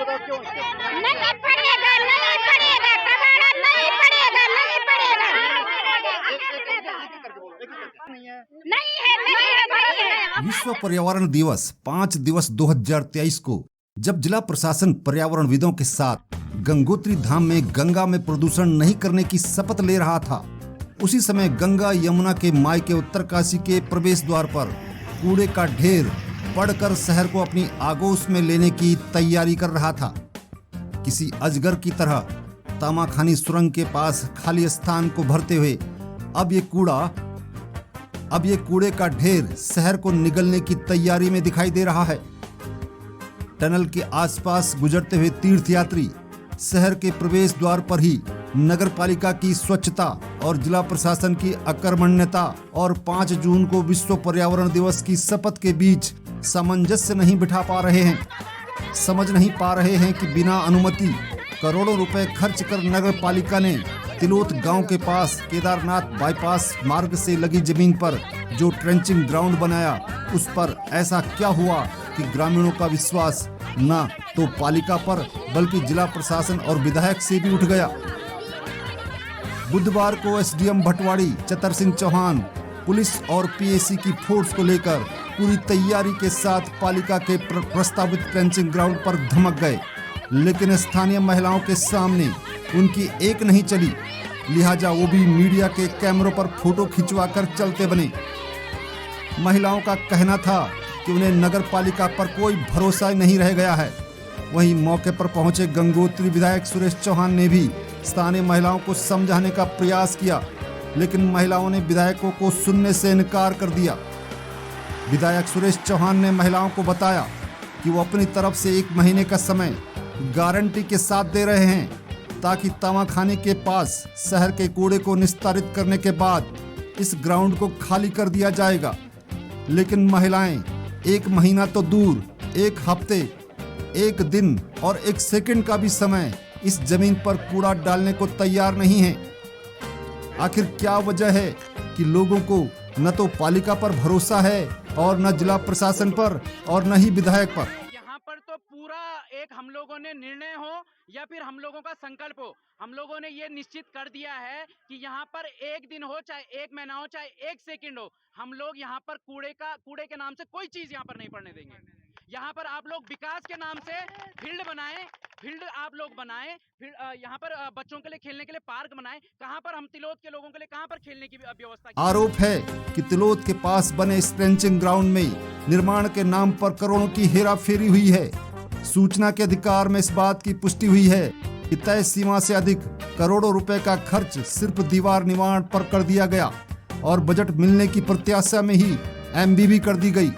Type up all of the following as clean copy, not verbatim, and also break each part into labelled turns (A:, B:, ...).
A: बताओ क्यों?
B: नहीं पड़ेगा, नहीं पड़ेगा, कबाड़ा नहीं पड़ेगा, नहीं पड़ेगा। नहीं है।
C: विश्व पर्यावरण दिवस 5 दिवस 2023 को जब जिला प्रशासन पर्यावरणविदों के साथ गंगोत्री धाम में गंगा में प्रदूषण नहीं करने की शपथ ले रहा था, उसी समय गंगा यमुना के मायके उत्तरकाशी के प्रवेश द्वार पर कूड़े का ढेर बढ़कर शहर को अपनी आगोश में लेने की तैयारी कर रहा था। किसी अजगर की तरह तामाखानी सुरंग के पास खाली स्थान को भरते हुए अब ये कूड़े का ढेर शहर को निगलने की तैयारी में दिखाई दे रहा है। टनल के आसपास गुजरते हुए तीर्थयात्री शहर के प्रवेश द्वार पर ही नगर पालिका की स्वच्छता और जिला प्रशासन की अकर्मण्यता और 5 जून को विश्व पर्यावरण दिवस की शपथ के बीच सामंजस्य नहीं बिठा पा रहे हैं। समझ नहीं पा रहे हैं कि बिना अनुमति करोड़ों रुपए खर्च कर नगर पालिका ने तिलोत गांव के पास केदारनाथ बाईपास मार्ग से लगी जमीन पर जो ट्रेंचिंग ग्राउंड बनाया, उस पर ऐसा क्या हुआ कि ग्रामीणों का विश्वास न तो पालिका पर बल्कि जिला प्रशासन और विधायक से भी उठ गया। बुधवार को एसडीएम भटवाड़ी चतर सिंह चौहान पुलिस और पीएसी की फोर्स को लेकर पूरी तैयारी के साथ पालिका के प्रस्तावित ट्रेंचिंग ग्राउंड पर धमक गए, लेकिन स्थानीय महिलाओं के सामने उनकी एक नहीं चली, लिहाजा वो भी मीडिया के कैमरों पर फोटो खिंचवाकर चलते बने। महिलाओं का कहना था कि उन्हें नगर पालिका पर कोई भरोसा नहीं रह गया है। वहीं मौके पर पहुंचे गंगोत्री विधायक सुरेश चौहान ने भी स्थानीय महिलाओं को समझाने का प्रयास किया, लेकिन महिलाओं ने विधायकों को सुनने से इनकार कर दिया। विधायक सुरेश चौहान ने महिलाओं को बताया कि वो अपनी तरफ से 1 महीने का समय गारंटी के साथ दे रहे हैं ताकि तामाखाने के पास शहर के कूड़े को निस्तारित करने के बाद इस ग्राउंड को खाली कर दिया जाएगा। लेकिन महिलाएं 1 महीना तो दूर 1 हफ्ते, 1 दिन और 1 सेकंड का भी समय इस जमीन पर कूड़ा डालने को तैयार नहीं है। आखिर क्या वजह है कि लोगों को न तो पालिका पर भरोसा है और न जिला प्रशासन पर और न ही विधायक पर।
D: यहाँ पर तो पूरा एक हम लोगों ने निर्णय हो या फिर हम लोगों का संकल्प हो, हम लोगों ने ये निश्चित कर दिया है कि यहाँ पर 1 दिन हो चाहे 1 महीना हो चाहे 1 सेकंड हो, हम लोग यहाँ पर कूड़े के नाम से कोई चीज यहाँ पर नहीं पड़ने देंगे। यहाँ पर आप लोग विकास के नाम से फील्ड आप लोग बनाएं, फिर यहाँ पर बच्चों के लिए खेलने के लिए पार्क बनाएं। कहाँ पर हम तिलोत के लोगों के लिए कहाँ पर खेलने की व्यवस्था की?
C: आरोप है कि तिलोत के पास बने इस ट्रेंचिंग ग्राउंड में निर्माण के नाम पर करोड़ों की हेराफेरी हुई है। सूचना के अधिकार में इस बात की पुष्टि हुई है कि तय सीमा से अधिक करोड़ों रुपए का खर्च सिर्फ दीवार निर्माण पर कर दिया गया और बजट मिलने की प्रत्याशा में ही एमबीबी कर दी गई।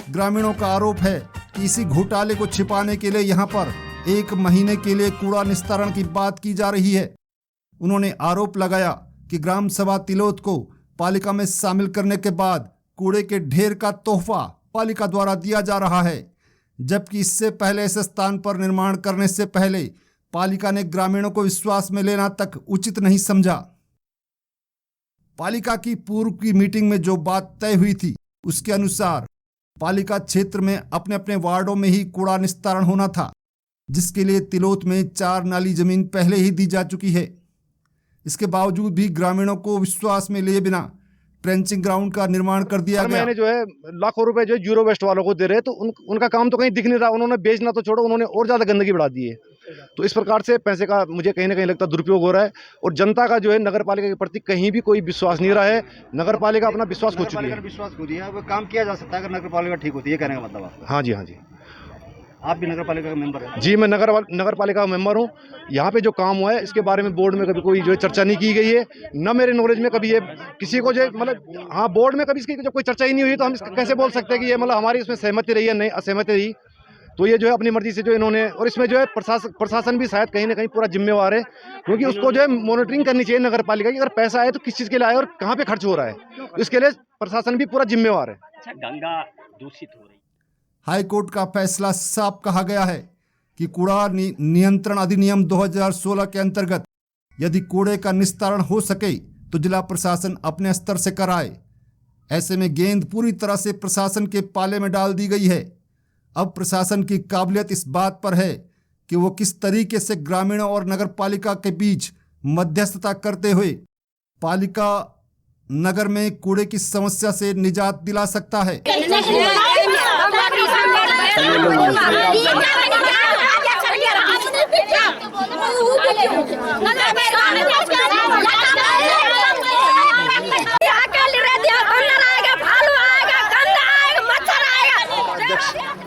C: ग्रामीणों का आरोप है कि इसी घोटाले को छिपाने के लिए यहाँ पर 1 महीने के लिए कूड़ा निस्तारण की बात की जा रही है। उन्होंने आरोप लगाया कि ग्राम सभा तिलोत को पालिका में शामिल करने के बाद कूड़े के ढेर का तोहफा पालिका द्वारा दिया जा रहा है, जबकि इससे पहले इस स्थान पर निर्माण करने से पहले पालिका ने ग्रामीणों को विश्वास में लेना तक उचित नहीं समझा। पालिका की पूर्व की मीटिंग में जो बात तय हुई थी उसके अनुसार पालिका क्षेत्र में अपने अपने वार्डों में ही कूड़ा निस्तारण होना था, जिसके लिए तिलोत में 4 नाली जमीन पहले ही दी जा चुकी है। इसके बावजूद भी ग्रामीणों को विश्वास में लिए बिना ट्रेंचिंग ग्राउंड का निर्माण कर दिया गया।
A: मैंने जो है लाखों रुपए जो जीरो वेस्ट वालों को दे रहे, तो उनका काम तो कहीं दिख नहीं रहा। उन्होंने बेचना तो छोड़ो, उन्होंने और ज्यादा गंदगी बढ़ा दी है। तो इस प्रकार से पैसे का मुझे कहीं ना कहीं लगता दुरुपयोग हो रहा है और जनता का जो है नगर पालिका के प्रति कहीं भी कोई विश्वास नहीं रहा है। नगर पालिका अपना विश्वास खो चुकी है।
E: विश्वास खो दिया, वो काम किया जा सकता है अगर नगर पालिका ठीक होती है, कहने का मतलब आपका?
A: हाँ जी, हाँ जी।
E: आप भी नगर पालिका का मेंबर हैं?
A: जी, मैं नगर पालिका का मेंबर हूँ। यहाँ पे जो काम हुआ है इसके बारे में बोर्ड में कभी कोई जो है चर्चा नहीं की गई है, न मेरे नॉलेज में कभी ये किसी को जो मतलब हाँ बोर्ड में कभी इसकी जब कोई चर्चा ही नहीं हुई तो हम कैसे बोल सकते हैं कि ये मतलब हमारी इसमें सहमति रही है, नहीं असहमति रही। तो ये जो है अपनी मर्जी से जो इन्होंने, और इसमें जो है प्रशासन भी शायद कहीं ना कहीं पूरा जिम्मेवार है, क्योंकि उसको जो है मॉनिटरिंग करनी चाहिए नगर पालिका की। अगर पैसा आए तो किस चीज़ के लिए आए और कहाँ पे खर्च हो रहा है, इसके लिए प्रशासन भी पूरा जिम्मेवार है।
E: अच्छा, गंगा दूषित हो रही।
C: हाईकोर्ट का फैसला साफ कहा गया है कि कूड़ा नियंत्रण अधिनियम 2016 के अंतर्गत यदि कूड़े का निस्तारण हो सके तो जिला प्रशासन अपने स्तर से कराए। ऐसे में गेंद पूरी तरह से प्रशासन के पाले में डाल दी गई है। अब प्रशासन की काबिलियत इस बात पर है कि वो किस तरीके से ग्रामीणों और नगर पालिका के बीच मध्यस्थता करते हुए पालिका नगर में कूड़े की समस्या से निजात दिला सकता है।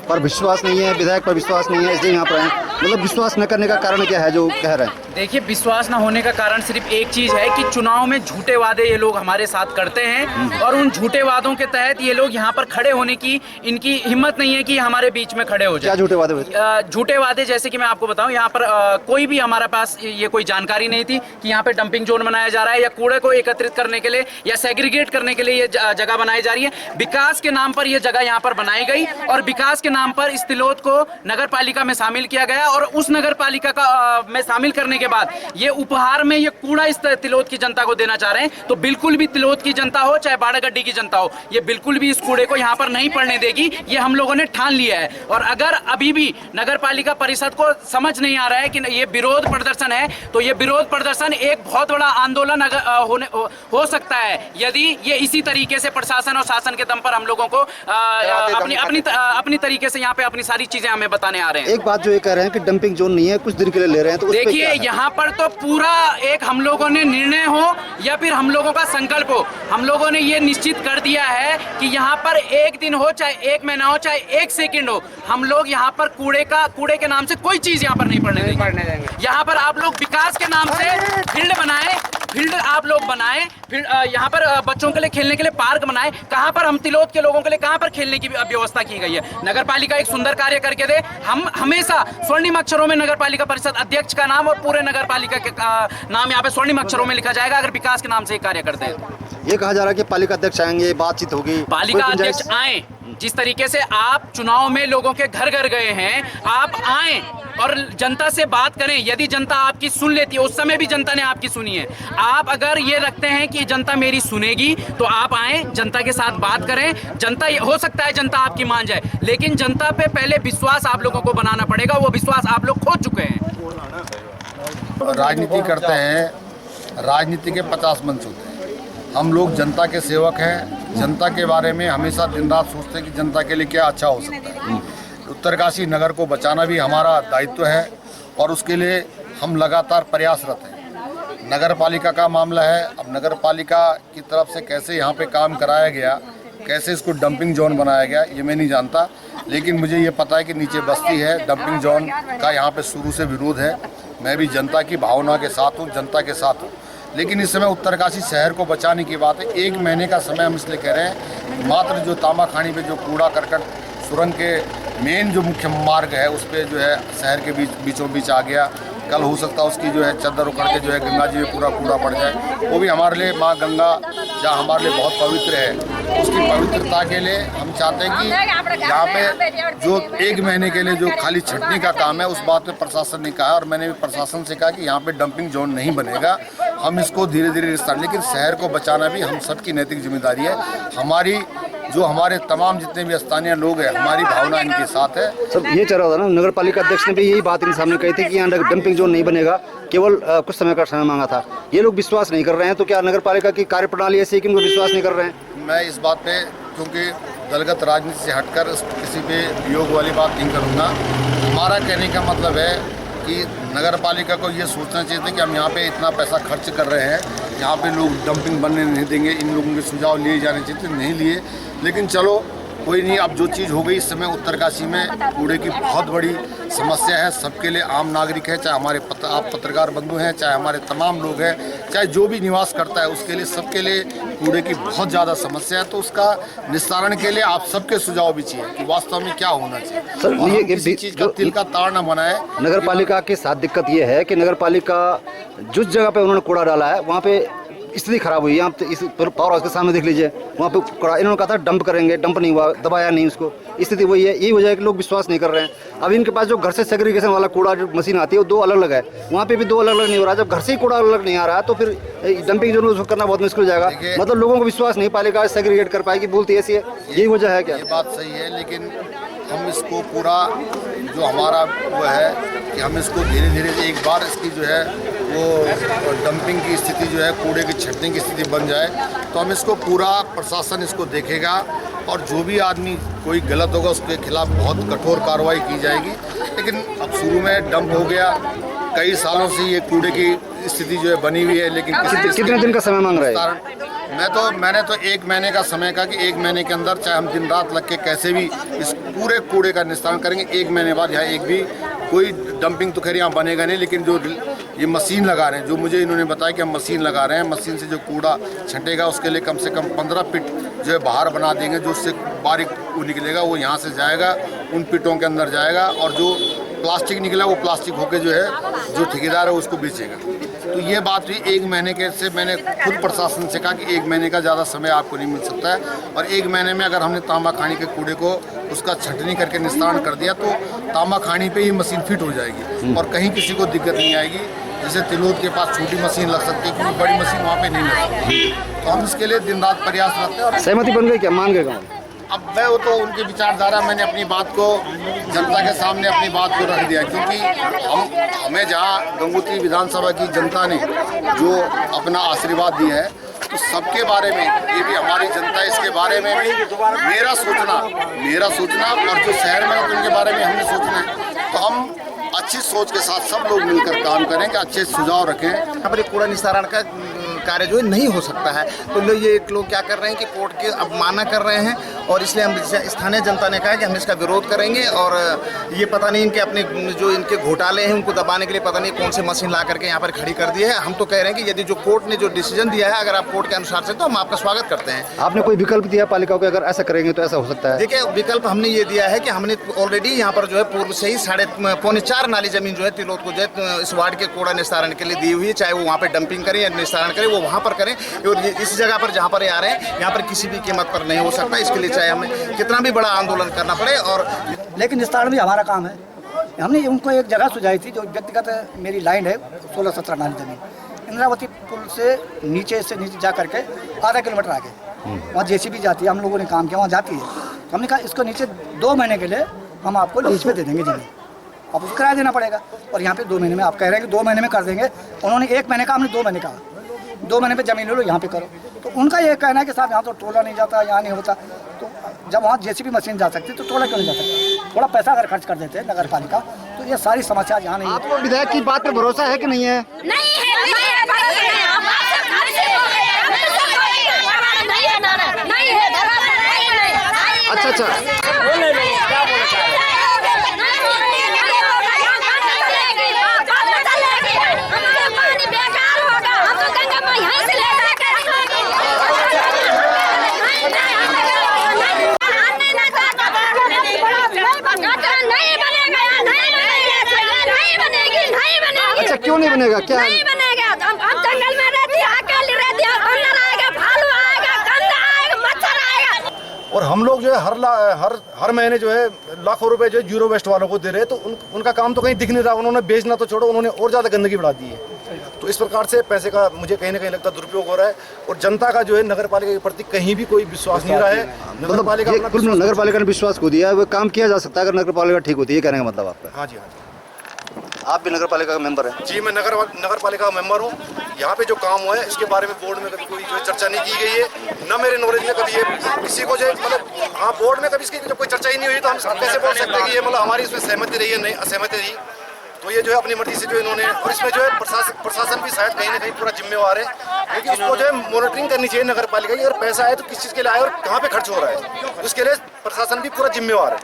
E: पर विश्वास नहीं है, विधायक पर विश्वास नहीं है, इसलिए यहाँ पर आए। मतलब विश्वास न करने का कारण क्या है जो कह रहे हैं?
D: देखिए, विश्वास न होने का कारण सिर्फ एक चीज है कि चुनाव में झूठे वादे ये लोग हमारे साथ करते हैं और उन झूठे वादों के तहत ये लोग यहाँ पर खड़े होने की इनकी हिम्मत नहीं है कि हमारे बीच में खड़े हो जाए।
E: क्या झूठे वादे हुए?
D: झूठे वादे जैसे कि मैं आपको बताऊं, यहाँ पर कोई भी हमारे पास ये कोई जानकारी नहीं थी कि यहाँ पे डंपिंग जोन बनाया जा रहा है या कूड़े को एकत्रित करने के लिए या सेग्रीगेट करने के लिए ये जगह बनाई जा रही है। विकास के नाम पर ये जगह यहाँ पर बनाई गई और विकास के नाम पर इस तिलोत को नगर पालिका में शामिल किया गया और उस नगर पालिका का में शामिल करने के बाद ये उपहार में ये कूड़ा इस तिलोत की जनता को देना चाह रहे हैं। तो बिल्कुल भी तिलोत की जनता हो चाहे बाड़ागड्डी की जनता हो, ये बिल्कुल भी इस कूड़े को यहाँ पर नहीं पड़ने देगी, ये हम लोगों ने ठान लिया है। और अगर अभी भी नगर पालिका परिषद को समझ नहीं आ रहा है कि ये विरोध प्रदर्शन है, तो ये विरोध प्रदर्शन एक बहुत बड़ा आंदोलन हो सकता है यदि ये इसी तरीके से प्रशासन और शासन के दम पर हम लोगों को अपनी तरीके से यहाँ पे अपनी सारी चीजें हमें बताने आ रहे हैं।
E: एक बात जो ये कह रहे हैं कि डंपिंग जोन नहीं है, कुछ दिन के लिए ले रहे हैं, तो
D: देखिए यहाँ पर तो पूरा एक हम लोगों ने निर्णय हो या फिर हम लोगों का संकल्प हो, हम लोगों ने ये निश्चित कर दिया है कि यहाँ पर एक दिन हो चाहे एक महीना हो चाहे एक सेकंड हो, हम लोग यहाँ पर कूड़े के नाम से कोई चीज यहाँ पर नहीं पड़ने देंगे। यहाँ पर आप लोग विकास के नाम से फील्ड आप लोग बनाए, फिर यहाँ पर बच्चों के लिए खेलने के लिए पार्क बनाए। कहाँ पर हम तिलोत के लोगों के लिए कहाँ पर खेलने की व्यवस्था की गई है? नगर पालिका एक सुंदर कार्य करके दे। हम हमेशा स्वर्णिम अक्षरों में नगर पालिका परिषद अध्यक्ष का नाम और पूरे नगर पालिका के नाम यहाँ पे स्वर्णिम अक्षरों में लिखा जाएगा अगर विकास के नाम से कार्य करते हैं।
E: ये कहा जा रहा है कि पालिका अध्यक्ष आएंगे, बातचीत होगी,
D: पालिका अध्यक्ष आए। जिस तरीके से आप चुनाव में लोगों के घर घर गए हैं, आप आए और जनता से बात करें। यदि जनता आपकी सुन लेती है, उस समय भी जनता ने आपकी सुनी है, आप अगर ये रखते हैं कि जनता मेरी सुनेगी तो आप आए, जनता के साथ बात करें। जनता हो सकता है जनता आपकी मान जाए, लेकिन जनता पे पहले विश्वास आप लोगों को बनाना पड़ेगा। वो विश्वास आप लोग खो चुके हैं।
F: राजनीति करते हैं, राजनीति के 50 मंच होते हैं। हम लोग जनता के सेवक हैं, जनता के बारे में हमेशा दिन रात सोचते हैं कि जनता के लिए क्या अच्छा हो सकता है। उत्तरकाशी नगर को बचाना भी हमारा दायित्व है और उसके लिए हम लगातार प्रयासरत हैं। नगर पालिका का मामला है, अब नगर पालिका की तरफ से कैसे यहाँ पे काम कराया गया, कैसे इसको डंपिंग जोन बनाया गया, ये मैं नहीं जानता, लेकिन मुझे ये पता है कि नीचे बस्ती है, डंपिंग जोन का यहाँ पे शुरू से विरोध है। मैं भी जनता की भावना के साथ हूँ, जनता के साथ हूँ, लेकिन इस समय उत्तरकाशी शहर को बचाने की बात है। 1 महीने का समय हम इसलिए कह रहे हैं, मात्र जो तामाखानी पे जो कूड़ा करकट सुरंग के मेन जो मुख्य मार्ग है उस पर जो है शहर के बीचों बीच आ गया। कल हो सकता है उसकी जो है चद्दर उखड़ के जो है गंगा जी में पूरा कूड़ा पड़ जाए। वो भी हमारे लिए माँ गंगा जहाँ हमारे लिए बहुत पवित्र है, उसकी पवित्रता के लिए हम चाहते हैं कि यहाँ पे जो 1 महीने के लिए जो खाली छटने का काम है उस बात पे प्रशासन ने कहा और मैंने भी प्रशासन से कहा कि यहाँ पे डंपिंग जोन नहीं बनेगा, हम इसको धीरे धीरे विस्तार, लेकिन शहर को बचाना भी हम सबकी नैतिक जिम्मेदारी है। हमारे तमाम जितने भी स्थानीय लोग हैं, हमारी भावना इनके साथ है।
E: सब ये चल रहा था ना, नगर पालिका अध्यक्ष ने भी यही बात इनके सामने कही थी कि यहाँ डंपिंग जोन नहीं बनेगा, केवल कुछ समय का समय मांगा था। ये लोग विश्वास नहीं कर रहे हैं, तो क्या नगर पालिका की कार्यप्रणाली ऐसी है कि उनको विश्वास नहीं कर रहे हैं?
F: मैं इस बात पे, क्योंकि दलगत राजनीति से हटकर किसी पे वियोग वाली बात नहीं करूँगा। हमारा कहने का मतलब है कि नगर पालिका को ये सोचना चाहिए था कि हम यहाँ पे इतना पैसा खर्च कर रहे हैं, यहाँ पे लोग डंपिंग बनने नहीं देंगे, इन लोगों के सुझाव लिए जाने चाहिए, नहीं लिए। लेकिन चलो कोई नहीं, अब जो चीज़ हो गई, इस समय उत्तरकाशी में कूड़े की बहुत बड़ी समस्या है। सबके लिए, आम नागरिक है, चाहे हमारे आप पत्रकार बंधु हैं, चाहे हमारे तमाम लोग हैं, चाहे जो भी निवास करता है, उसके लिए, सबके लिए कूड़े की बहुत ज़्यादा समस्या है। तो उसका निस्तारण के लिए आप सबके सुझाव भी चाहिए कि वास्तव में क्या होना चाहिए।
E: सर, ये
F: किसी चीज़ का तिल का ताड़ न बनाए।
E: नगर पालिका के साथ दिक्कत ये है कि नगर पालिका जिस जगह पे उन्होंने कूड़ा डाला है वहाँ पे स्थिति खराब हुई है। आप इस पावर हाउस के सामने देख लीजिए, वहाँ पे कूड़ा इन्होंने कहा था डंप करेंगे, डंप नहीं हुआ, दबाया नहीं उसको। स्थिति वही है, यही वजह है कि लोग विश्वास नहीं कर रहे हैं। अब इनके पास जो घर से सेग्रीगेशन वाला कूड़ा जो मशीन आती है वो 2 अलग अलग है, वहाँ पे भी 2 अलग अलग नहीं हो रहा। जब घर से ही कूड़ा अलग नहीं आ रहा है तो फिर डंपिंग जोन उसको करना बहुत मुश्किल हो जाएगा। मतलब लोगों को विश्वास नहीं पालिका सेग्रीगेट कर पाएगी, बोलती ऐसी है, यही वजह है क्या?
F: ये बात सही है, लेकिन हम इसको पूरा जो हमारा वो है कि हम इसको धीरे धीरे एक बार इसकी जो है वो डंपिंग की स्थिति जो है, कूड़े की छंटनी की स्थिति बन जाए तो हम इसको पूरा प्रशासन इसको देखेगा और जो भी आदमी कोई गलत होगा उसके खिलाफ बहुत कठोर कार्रवाई की जाएगी। लेकिन अब शुरू में डंप हो गया, कई सालों से ये कूड़े की स्थिति जो है बनी हुई है, लेकिन
E: कितने दिन का समय मांग रहा है?
F: मैंने तो 1 महीने का समय कहा कि 1 महीने के अंदर चाहे हम दिन रात लग के कैसे भी इस पूरे कूड़े का निस्तारण करेंगे। 1 महीने बाद यहाँ एक भी कोई डंपिंग तो खैर यहाँ बनेगा नहीं, लेकिन जो ये मशीन लगा रहे हैं, जो मुझे इन्होंने बताया कि हम मशीन लगा रहे हैं, मशीन से जो कूड़ा छंटेगा उसके लिए कम से कम 15 पिट जो है बाहर बना देंगे, जो उससे बारीक वो निकलेगा वो यहाँ से जाएगा, उन पिटों के अंदर जाएगा और जो प्लास्टिक निकला वो प्लास्टिक होके जो है जो ठेकेदार है उसको बेचेगा। तो ये बात हुई 1 महीने के से मैंने खुद प्रशासन से कहा कि 1 महीने का ज़्यादा समय आपको नहीं मिल सकता है और 1 महीने में अगर हमने तांबा खानी के कूड़े को उसका छंटनी करके निस्तारण कर दिया तो तांबा खानी पे ही मशीन फिट हो जाएगी और कहीं किसी को दिक्कत नहीं आएगी। जैसे तिलोद के पास छोटी मशीन लग सकती है, क्योंकि बड़ी मशीन वहाँ पे नहीं लग सकती। तो हम इसके लिए दिन रात प्रयास करते हैं। और
E: सहमति बन गई क्या, मान गए गाँव?
F: अब मैं वो तो उनकी विचारधारा, मैंने अपनी बात को जनता के सामने अपनी बात को रख दिया, क्योंकि हमें जहाँ गंगोत्री विधानसभा की जनता ने जो अपना आशीर्वाद दिया है तो सबके बारे में, ये भी हमारी जनता, इसके बारे में भी मेरा सोचना और जो शहर में उनके बारे में हमने सोचना है। तो हम अच्छी सोच के साथ सब लोग मिलकर काम करें कि अच्छे सुझाव रखें।
G: यहाँ पर कूड़ा निस्तारण का कार्य जो है नहीं हो सकता है, तो ये लोग क्या कर रहे हैं कि कोर्ट की अवमानना कर रहे हैं और इसलिए हम स्थानीय जनता ने कहा कि हम इसका विरोध करेंगे। और ये पता नहीं इनके अपने जो इनके घोटाले हैं उनको दबाने के लिए पता नहीं कौन सी मशीन ला करके यहाँ पर खड़ी कर दी है। हम तो कह रहे हैं कि यदि जो कोर्ट ने जो डिसीजन दिया है, अगर आप कोर्ट के अनुसार से, तो हम आपका स्वागत करते हैं।
E: आपने कोई विकल्प दिया पालिका को, अगर ऐसा करेंगे तो ऐसा हो सकता है?
G: देखिए, विकल्प हमने ये दिया है कि हमने ऑलरेडी यहाँ पर जो है पूर्व से ही 3.25 नाली जमीन जो है तिलोद को जो है इस वार्ड के कूड़ा निस्तारण के लिए दी हुई है। चाहे वो वहाँ पर डंपिंग करें या निस्तारण करें, वो वहाँ पर करें। और इस जगह पर जहाँ पर आ रहे हैं, यहाँ पर किसी भी कीमत पर नहीं हो सकता। इसके लिए चाहे हमें कितना भी बड़ा आंदोलन करना पड़े। और
H: लेकिन निस्तारण भी हमारा काम है। हमने उनको एक जगह सुझाई थी, जो व्यक्तिगत मेरी लाइन है 16-17 नाली जमीन, इंद्रावती पुल से नीचे जा करके आधा किलोमीटर आगे वहाँ जेसीबी जाती है। हम लोगों ने काम किया, वहाँ जाती है। हमने कहा इसको नीचे 2 महीने के लिए हम आपको लीज पे दे देंगे जमीन, आप उसको किराया देना पड़ेगा। और यहाँ पे 2 महीने में आप कह रहे हैं कि 2 महीने में कर देंगे। उन्होंने 1 महीने का, हमने 2 महीने का, 2 महीने पे जमीन ले लो, यहाँ पे करो। तो उनका ये कहना है कि साहब यहाँ तो टोला नहीं जाता, यहाँ नहीं होता। तो जब वहाँ जेसीबी मशीन जा सकती तो टोला क्यों नहीं जा सकता? थोड़ा पैसा अगर खर्च कर देते हैं नगर पालिका, तो ये सारी समस्या यहाँ नहीं है।
E: आपको विधायक की बात पर भरोसा है कि नहीं है?
B: नहीं है।
E: अच्छा अच्छा, क्यों नहीं बनेगा? क्या
B: नहीं बनेगा? हम जंगल में रहते हैं, अकेले रहते हैं, बंदर आएगा, भालू आएगा, गंदा आएगा, मच्छर आएगा।
A: और हम लोग जो है हर महीने जो है लाखों रुपए जो है जीरो वेस्ट वालों को दे रहे हैं। तो उनका काम तो कहीं दिख नहीं रहा। उन्होंने बेचना तो छोड़ो, उन्होंने और ज़्यादा गंदगी बढ़ा दी है। तो इस प्रकार से पैसे का मुझे कहीं ना कहीं लगता दुरुपयोग हो रहा है और जनता का जो है नगर पालिका के प्रति कहीं भी कोई विश्वास नहीं रहा है। नगर
E: पालिका ने विश्वास खो दिया है। वो काम किया जा सकता है अगर नगर पालिका ठीक होती है, कहने का मतलब आपका?
A: हाँ जी।
E: आप भी नगर पालिका का मेंबर हैं?
A: जी, मैं नगर पालिका का मेंबर हूँ। यहाँ पे जो काम हुआ है इसके बारे में बोर्ड में कभी कोई जो है चर्चा नहीं की गई है, न मेरे नॉलेज में कभी ये किसी को जो है मतलब हाँ बोर्ड में कभी इसकी जब कोई चर्चा ही नहीं हुई तो हम कैसे बोल सकते हैं कि ये मतलब हमारी इसमें सहमति रही है, नहीं असहमति रही। तो ये जो है अपनी मर्जी से जो इन्होंने, और इसमें जो है प्रशासन भी शायद कहीं ना कहीं पूरा जिम्मेवार है, क्योंकि उसको जो है मॉनिटरिंग करनी चाहिए नगर पालिका की। अगर पैसा आए तो किस चीज़ के लिए आए और कहाँ पे खर्च हो रहा है, उसके लिए प्रशासन भी पूरा जिम्मेवार है।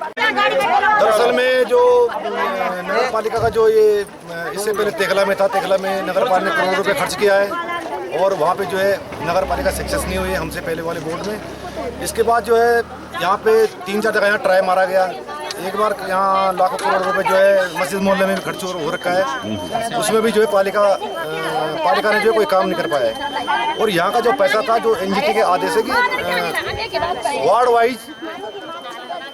A: दरअसल में जो नगर पालिका का जो ये इससे पहले तेघला में था, तेघला में नगर पालिका ने करोड़ों रुपये खर्च किया है और वहाँ पे जो है नगर पालिका सक्सेस नहीं हुई है हमसे पहले वाले बोर्ड में। इसके बाद जो है यहाँ पे 3-4 जगह यहाँ ट्राई मारा गया। एक बार यहाँ लाखों करोड़ रुपए जो है मस्जिद मोहल्ले में भी खर्च हो रखा है, उसमें भी जो है पालिका ने जो है कोई काम नहीं कर पाया है। और यहाँ का जो पैसा था जो एनजीटी के आदेश है कि वार्ड वाइज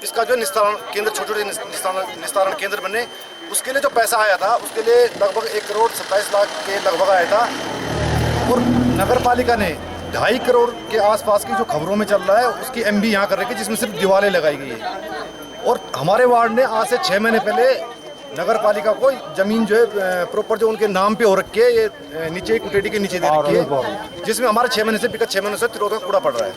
A: इसका जो निस्तारण केंद्र, छोटे छोटे निस्तारण केंद्र बने, उसके लिए जो पैसा आया था उसके लिए लगभग 1,27,00,000 के लगभग आया था। और नगर पालिका ने 2.5 करोड़ के आसपास की जो खबरों में चल रहा है उसकी एमबी यहाँ कर रही है, जिसमें सिर्फ दीवारें लगाई गई है। और हमारे वार्ड ने आज से 6 महीने पहले नगर पालिका को जमीन जो है प्रॉपर जो उनके नाम पे हो रखी है, ये नीचे कुटेटी के नीचे दे रखी है, जिसमें हमारे 6 महीने से विगत 6 महीने से तिरोधा का कूड़ा पड़ रहा है।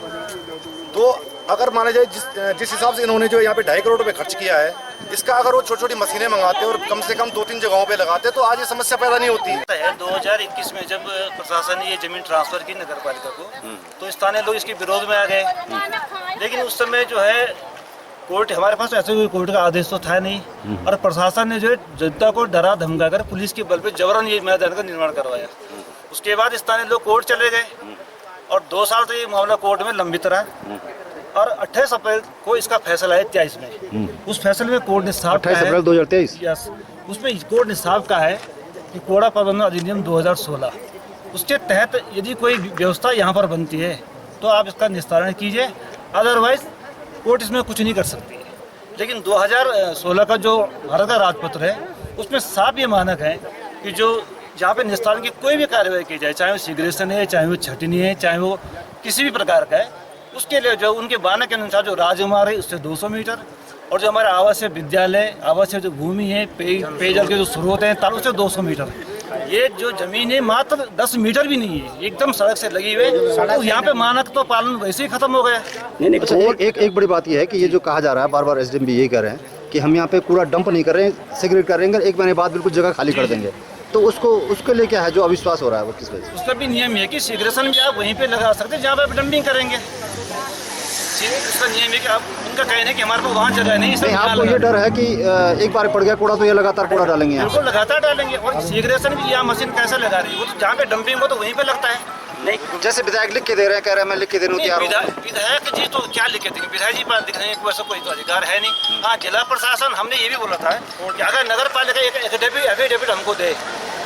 A: तो अगर माना जाए जिस हिसाब से इन्होंने जो यहाँ पे 2.5 करोड़ रुपए खर्च किया है, इसका अगर वो छोटी छोटी मशीनें मंगाते और कम से कम 2-3 जगहों पे लगाते तो आज ये समस्या पैदा नहीं होती।
I: 2021 में जब प्रशासन ने ये जमीन ट्रांसफर की नगर पालिका को, तो स्थानीय लोग इसके विरोध में आ गए। लेकिन उस समय जो है कोर्ट, हमारे पास ऐसे कोई कोर्ट का आदेश तो था नहीं, और प्रशासन ने जो है जनता को डरा धमका कर पुलिस के बल पे जबरन ये मैदान का निर्माण करवाया। उसके बाद स्थानीय लोग कोर्ट चले गए और 2 साल से ये मामला कोर्ट में लंबित रहा, और 28 अप्रैल को इसका फैसला है 23 में। उस फैसले में कोर्ट ने साफ
E: 28 अप्रैल 2023
I: यस, उसमें कोर्ट ने साफ कहा है कि कूड़ा प्रबंधन अधिनियम 2016 उसके तहत यदि कोई व्यवस्था यहाँ पर बनती है तो आप इसका निस्तारण कीजिए, अदरवाइज कोर्ट इसमें कुछ नहीं कर सकती है। लेकिन 2016 का जो भारत का राजपत्र है उसमें साफ ये मानक है कि जो जहाँ पे निस्तारण की कोई भी कार्रवाई की जाए, चाहे वो सिगरेशन है, चाहे वो छटनी है, चाहे वो किसी भी प्रकार का है, उसके लिए जो उनके मानक के अनुसार जो राजमार्ग है उससे 200 मीटर, और जो हमारे आवासीय विद्यालय, आवासीय जो भूमि है, पेयजल के जो स्रोत हैं तालों से 200 मीटर। ये जो जमीन है मात्र 10 मीटर भी नहीं है, एकदम सड़क से लगी हुई, तो यहाँ पे मानक तो पालन वैसे ही खत्म हो गया।
E: अच्छा, एक बड़ी बात यह है कि ये जो कहा जा रहा है, बार बार एसडीएम भी यही कह रहे हैं कि हम यहाँ पे कूड़ा डंप नहीं कर रहे हैं, सेग्रेगेट कर रहे हैं, 1 महीने बाद बिल्कुल जगह खाली कर देंगे। तो उसके लिए क्या है जो अविश्वास हो रहा है, वो किस वजह से?
I: उसका भी नियम है कि सिगरेशन भी आप वहीं पे लगा सकते हैं जहाँ पे आप डंपिंग करेंगे। उसका नियम है कि आप, उनका कहना है कि हमारे पास वहाँ जगह नहीं,
E: नहीं, आपको ये डर है कि एक बार पड़ गया कूड़ा तो ये लगातार कूड़ा डालेंगे?
I: बिल्कुल लगातार डालेंगे। और सिगरेशन भी यहाँ मशीन कैसे लगा रही है, वो तो जहाँ पे डंपिंग हो तो वहीं पे लगता है।
E: नहीं, जैसे विधायक लिख के दे रहे हैं, कह रहे हैं मैं लिख के देने तैयार हूँ।
I: विधायक जी तो क्या लिख के देंगे, विधायक जी पास दिखने को ऐसा कोई तो अधिकार है नहीं। हाँ, जिला प्रशासन, हमने ये भी बोला था कि अगर नगर पालिका एक एफिडेविट हमको दे,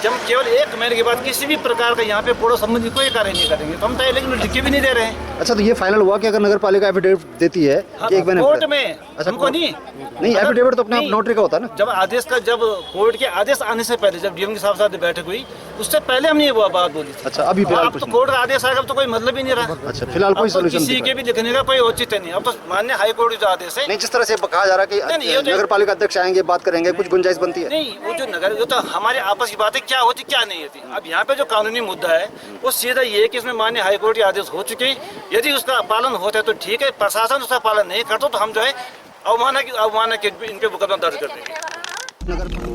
I: जब केवल 1 महीने के बाद किसी भी प्रकार का यहाँ पे कूड़ा संबंधी कोई कार्य नहीं करेंगे तो हम तय, लेकिन लिख के भी नहीं दे रहे हैं।
E: अच्छा, तो ये फाइनल हुआ कि अगर नगर पालिका एफिडेविट देती है कि 1 महीने
I: कोर्ट में,
E: अच्छा,
I: हमको नहीं
E: एफिडेविट तो अपने नोटरी का होता है ना।
I: जब कोर्ट के आदेश आने से पहले, जब डीएम के साथ बैठक हुई, उससे पहले हमने ये बात बोली थी।
E: अच्छा, अभी फिलहाल
I: तो कोर्ट का आदेश आएगा तो कोई मतलब ही नहीं रहा।
E: अच्छा, फिलहाल कोई सोल्यूशन
I: किसी के भी लिखने का कोई औचित्य नहीं। अब तो माननीय हाई कोर्ट का आदेश है।
E: नहीं, जिस तरह से कहा जा रहा है कि नगर पालिका अध्यक्ष आएंगे, बात करेंगे, कुछ गुंजाइश बनती है?
I: नहीं, वो जो नगर, जो तो हमारे आपस की बातें क्या होती क्या नहीं होती। अब यहाँ पे जो कानूनी मुद्दा है वो सीधा ये है कि इसमें माननीय हाई कोर्ट के आदेश हो चुके हैं, यदि उसका पालन होता है तो ठीक है, प्रशासन उसका पालन नहीं करता तो हम जो है अवमानना के इन पे मुकदमा दर्ज कर देंगे।